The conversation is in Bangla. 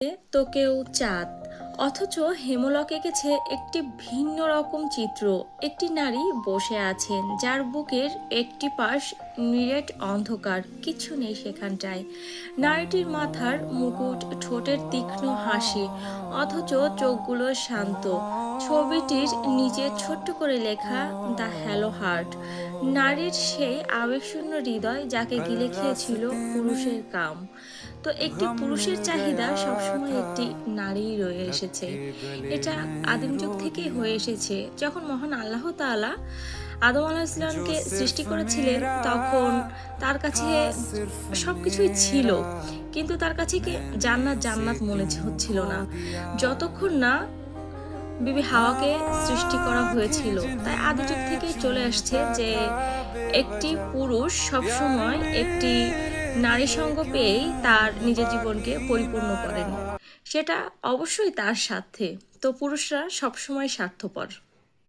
তো কেউ চাঁদ, অথচ হেমলক এঁকেছে একটি ভিন্ন রকম চিত্র। একটি নারী বসে আছেন যার বুকের একটি পাশ নিরেট অন্ধকার, কিছু নেই সেখানটায়। নারীটির মাথার মুকুট, ঠোঁটের তীক্ষ্ণ হাসি, অথচ চোখগুলো শান্ত। ছবিটির নিচে ছোট্ট করে লেখা, দ্য হ্যালো হার্ট। নারীর সেই আবেগশূন্য হৃদয় যাকে গিলে খেয়েছিল পুরুষের কাম। তো একটি পুরুষের চাহিদা সবসময় একটি নারী রয়ে এসেছে। এটা আদিম যুগ থেকেই হয়ে এসেছে। যখন মহান আল্লাহ তাআলা আদম আলাইহিস সালামকে সৃষ্টি করেছিলেন, তখন তার কাছে সবকিছুই ছিল, কিন্তু তার কাছে কি জান্নাত জান্নাত মনে হচ্ছিল না, যতক্ষণ না বিবি হাওয়াকে সৃষ্টি করা হয়েছিল। তাই আদি যুগ থেকেই চলে আসছে যে একটি পুরুষ সবসময় একটি নারী সঙ্গ পেয়েই তার নিজের জীবনকে পরিপূর্ণ করেন। সেটা অবশ্যই তার স্বার্থে। তো পুরুষরা সবসময় স্বার্থপর।